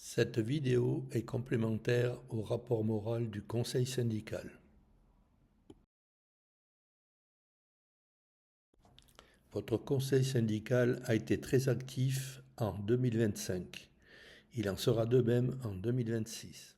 Cette vidéo est complémentaire au rapport moral du Conseil syndical. Votre Conseil syndical a été très actif en 2025. Il en sera de même en 2026.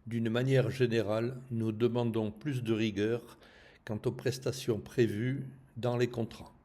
D'une manière générale, nous demandons plus de rigueur quant aux prestations prévues dans les contrats.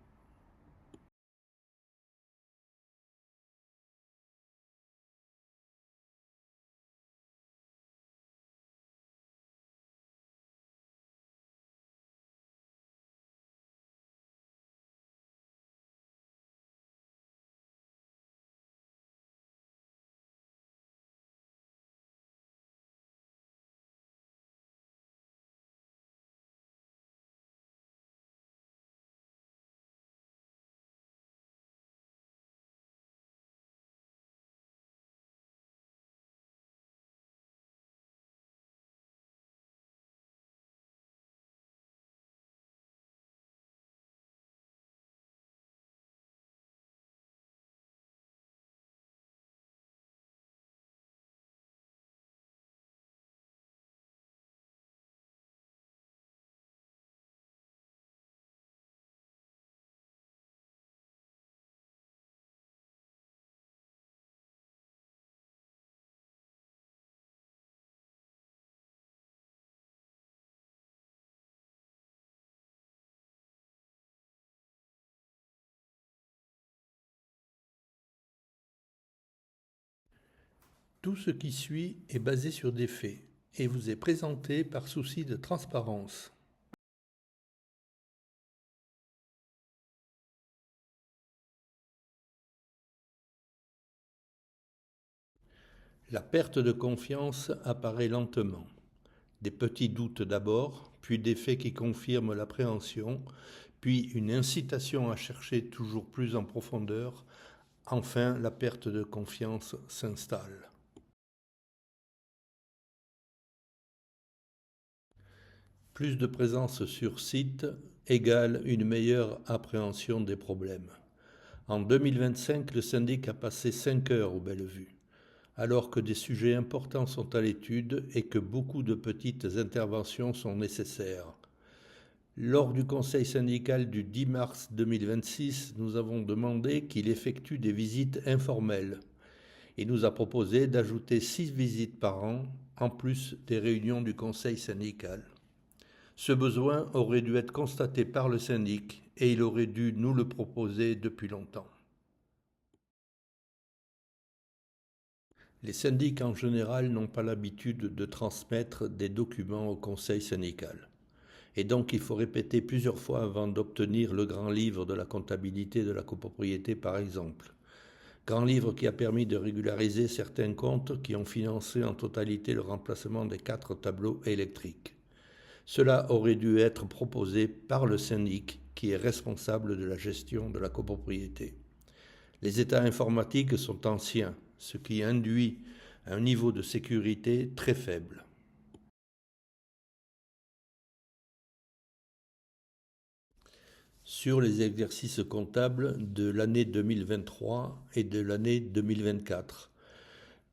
Tout ce qui suit est basé sur des faits et vous est présenté par souci de transparence. La perte de confiance apparaît lentement. Des petits doutes d'abord, puis des faits qui confirment l'appréhension, puis une incitation à chercher toujours plus en profondeur. Enfin, la perte de confiance s'installe. Plus de présence sur site égale une meilleure appréhension des problèmes. En 2025, le syndic a passé 5 heures au Bellevue, alors que des sujets importants sont à l'étude et que beaucoup de petites interventions sont nécessaires. Lors du conseil syndical du 10 mars 2026, nous avons demandé qu'il effectue des visites informelles. Il nous a proposé d'ajouter 6 visites par an, en plus des réunions du conseil syndical. Ce besoin aurait dû être constaté par le syndic et il aurait dû nous le proposer depuis longtemps. Les syndics en général n'ont pas l'habitude de transmettre des documents au conseil syndical. Et donc il faut répéter plusieurs fois avant d'obtenir le grand livre de la comptabilité de la copropriété par exemple. Grand livre qui a permis de régulariser certains comptes qui ont financé en totalité le remplacement des 4 tableaux électriques. Cela aurait dû être proposé par le syndic qui est responsable de la gestion de la copropriété. Les états informatiques sont anciens, ce qui induit un niveau de sécurité très faible. Sur les exercices comptables de l'année 2023 et de l'année 2024,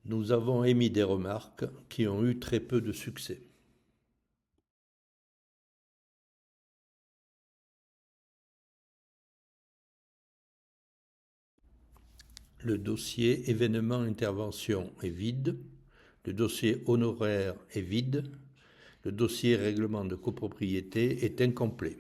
nous avons émis des remarques qui ont eu très peu de succès. Le dossier événement intervention est vide, le dossier honoraire est vide, le dossier règlement de copropriété est incomplet.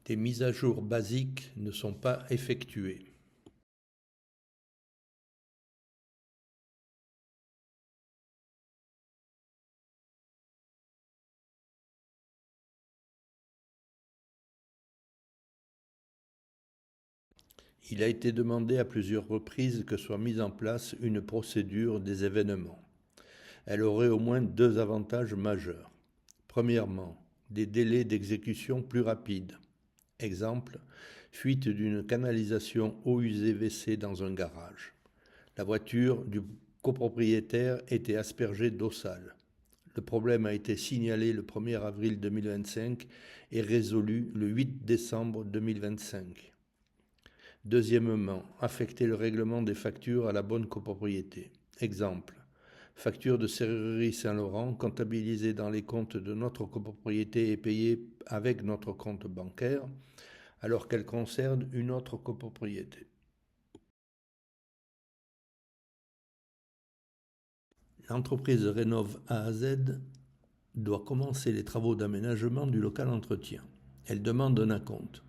Des mises à jour basiques ne sont pas effectuées. Il a été demandé à plusieurs reprises que soit mise en place une procédure des événements. Elle aurait au moins deux avantages majeurs. Premièrement, des délais d'exécution plus rapides. Exemple, fuite d'une canalisation eau usée WC dans un garage. La voiture du copropriétaire était aspergée d'eau sale. Le problème a été signalé le 1er avril 2025 et résolu le 8 décembre 2025. Deuxièmement, affecter le règlement des factures à la bonne copropriété. Exemple, facture de serrurerie Saint-Laurent comptabilisée dans les comptes de notre copropriété et payée avec notre compte bancaire, alors qu'elle concerne une autre copropriété. L'entreprise rénove A à Z doit commencer les travaux d'aménagement du local entretien. Elle demande un acompte.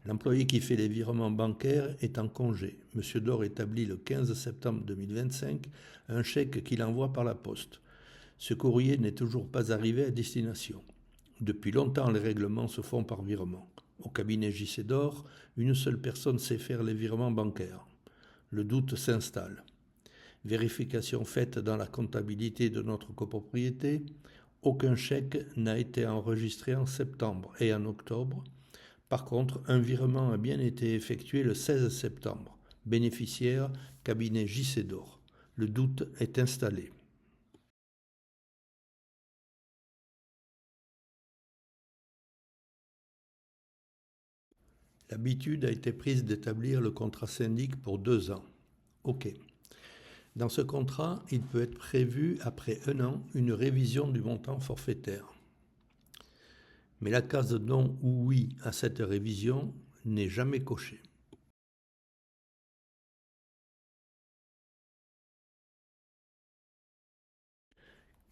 L'employé qui fait les virements bancaires est en congé. Monsieur Dor établit le 15 septembre 2025 un chèque qu'il envoie par la poste. Ce courrier n'est toujours pas arrivé à destination. Depuis longtemps, les règlements se font par virement. Au cabinet JC Dor, une seule personne sait faire les virements bancaires. Le doute s'installe. Vérification faite dans la comptabilité de notre copropriété, aucun chèque n'a été enregistré en septembre et en octobre. Par contre, un virement a bien été effectué le 16 septembre. Bénéficiaire, cabinet JC Dor. Le doute est installé. L'habitude a été prise d'établir le contrat syndic pour 2 ans. OK. Dans ce contrat, il peut être prévu, après 1 an, une révision du montant forfaitaire. Mais la case non ou oui à cette révision n'est jamais cochée.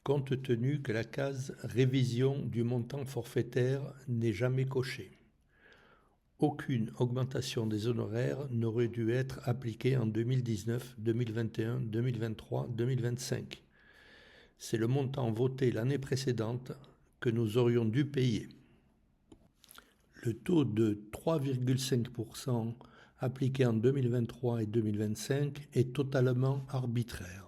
Compte tenu que la case révision du montant forfaitaire n'est jamais cochée. Aucune augmentation des honoraires n'aurait dû être appliquée en 2019, 2021, 2023, 2025. C'est le montant voté l'année précédente que nous aurions dû payer. Le taux de 3,5% appliqué en 2023 et 2025 est totalement arbitraire.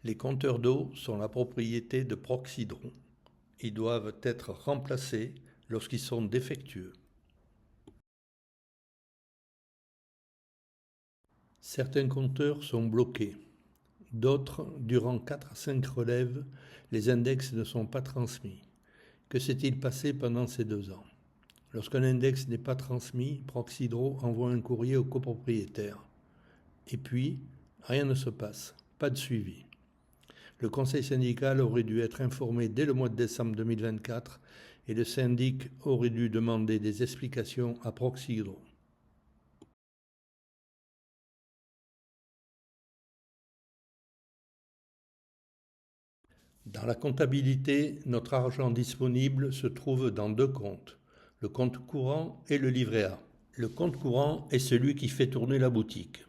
Les compteurs d'eau sont la propriété de Proxydro. Ils doivent être remplacés lorsqu'ils sont défectueux. Certains compteurs sont bloqués. D'autres, durant 4 à 5 relèves, les index ne sont pas transmis. Que s'est-il passé pendant ces 2 ans? Lorsqu'un index n'est pas transmis, Proxydro envoie un courrier au copropriétaire. Et puis, rien ne se passe, pas de suivi. Le conseil syndical aurait dû être informé dès le mois de décembre 2024 et le syndic aurait dû demander des explications à Proxydro. Dans la comptabilité, notre argent disponible se trouve dans 2 comptes, le compte courant et le livret A. Le compte courant est celui qui fait tourner la boutique.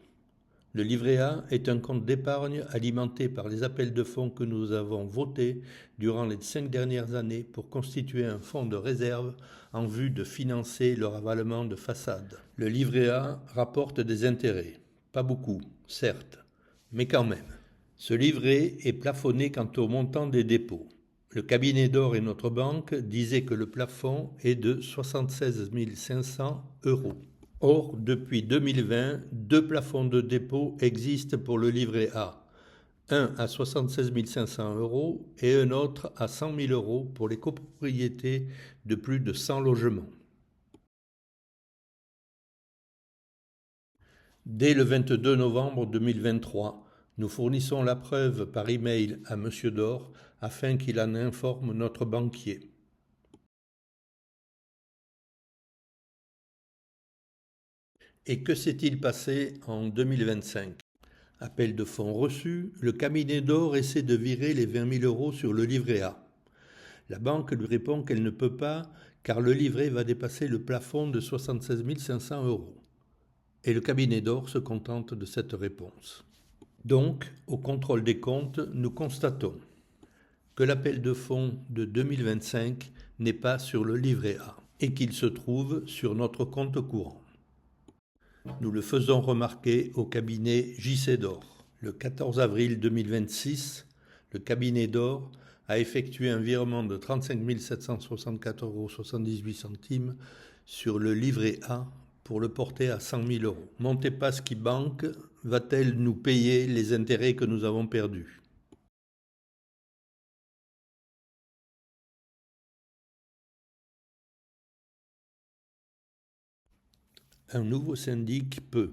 Le livret A est un compte d'épargne alimenté par les appels de fonds que nous avons votés durant les 5 dernières années pour constituer un fonds de réserve en vue de financer le ravalement de façade. Le livret A rapporte des intérêts, pas beaucoup, certes, mais quand même. Ce livret est plafonné quant au montant des dépôts. Le cabinet d'or et notre banque disaient que le plafond est de 76 500 €. Or, depuis 2020, 2 plafonds de dépôt existent pour le livret A. Un à 76 500 € et un autre à 100 000 € pour les copropriétés de plus de 100 logements. Dès le 22 novembre 2023, nous fournissons la preuve par email à Monsieur Dor afin qu'il en informe notre banquier. Et que s'est-il passé en 2025? Appel de fonds reçu, le cabinet d'or essaie de virer les 20 000 € sur le livret A. La banque lui répond qu'elle ne peut pas car le livret va dépasser le plafond de 76 500 €. Et le cabinet d'or se contente de cette réponse. Donc, au contrôle des comptes, nous constatons que l'appel de fonds de 2025 n'est pas sur le livret A et qu'il se trouve sur notre compte courant. Nous le faisons remarquer au cabinet JC d'Or. Le 14 avril 2026, le cabinet d'Or a effectué un virement de 35 764,78 € sur le livret A pour le porter à 100 000 €. Montepaschi Bank va-t-elle nous payer les intérêts que nous avons perdus ? Un nouveau syndic peut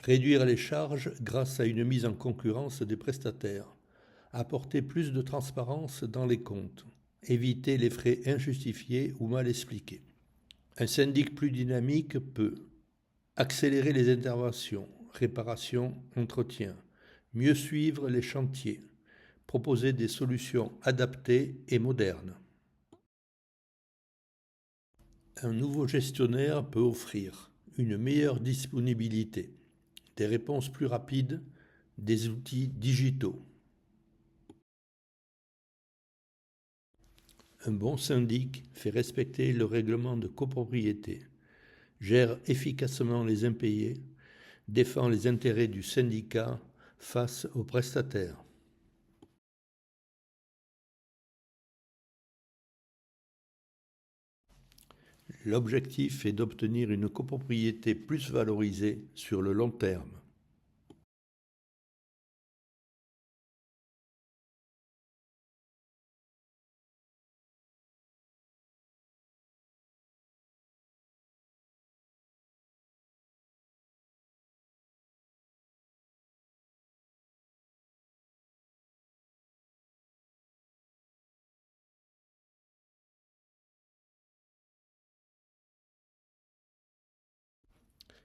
réduire les charges grâce à une mise en concurrence des prestataires, apporter plus de transparence dans les comptes, éviter les frais injustifiés ou mal expliqués. Un syndic plus dynamique peut accélérer les interventions, réparation, entretien, mieux suivre les chantiers, proposer des solutions adaptées et modernes. Un nouveau gestionnaire peut offrir une meilleure disponibilité, des réponses plus rapides, des outils digitaux. Un bon syndic fait respecter le règlement de copropriété, gère efficacement les impayés, défend les intérêts du syndicat face aux prestataires. L'objectif est d'obtenir une copropriété plus valorisée sur le long terme.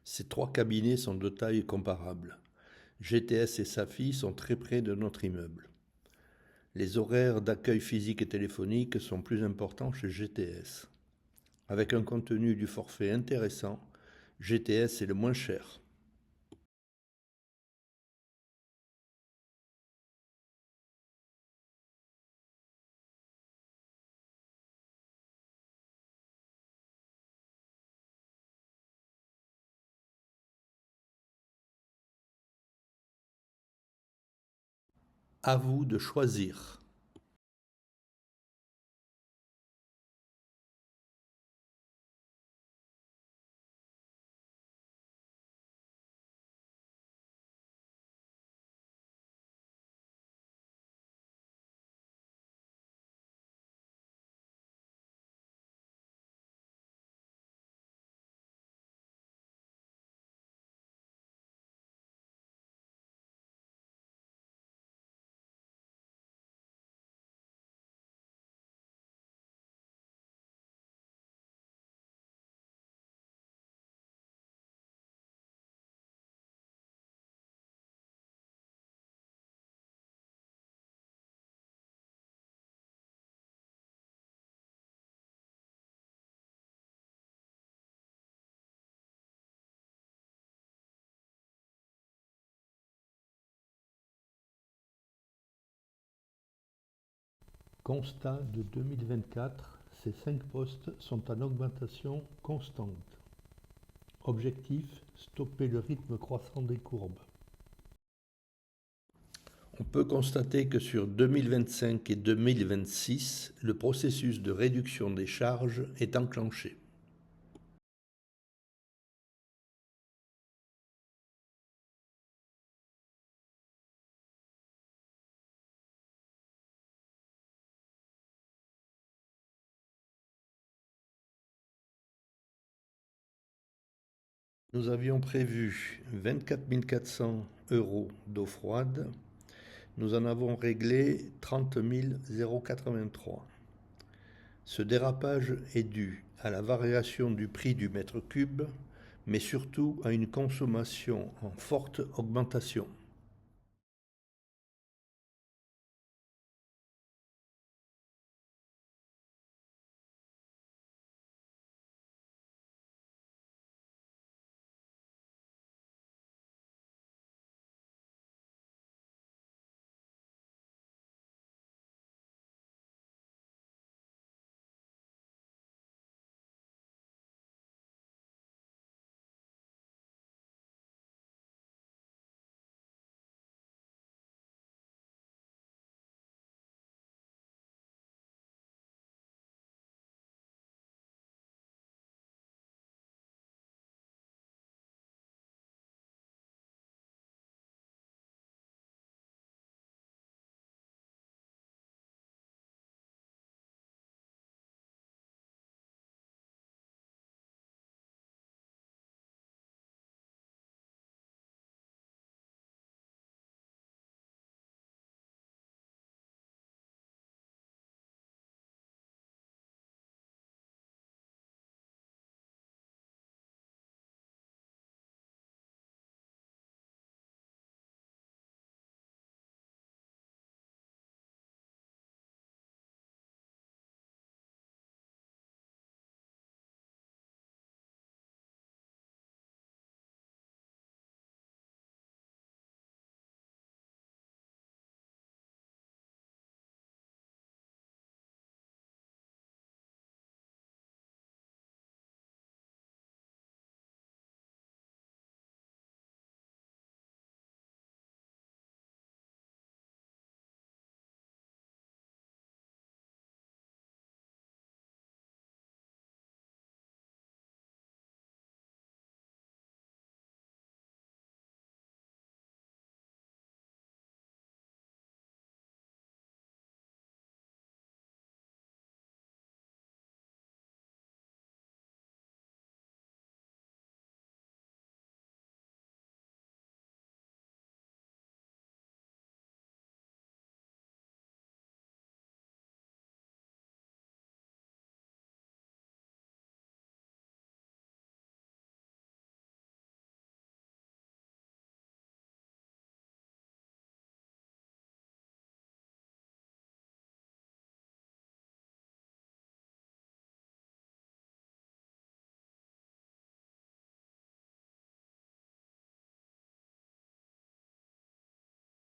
Ces trois cabinets sont de taille comparable. GTS et Safi sont très près de notre immeuble. Les horaires d'accueil physique et téléphonique sont plus importants chez GTS. Avec un contenu du forfait intéressant, GTS est le moins cher. À vous de choisir. Constat de 2024, ces 5 postes sont en augmentation constante. Objectif, stopper le rythme croissant des courbes. On peut constater que sur 2025 et 2026, le processus de réduction des charges est enclenché. Nous avions prévu 24 400 € d'eau froide. Nous en avons réglé 30 083. Ce dérapage est dû à la variation du prix du mètre cube, mais surtout à une consommation en forte augmentation.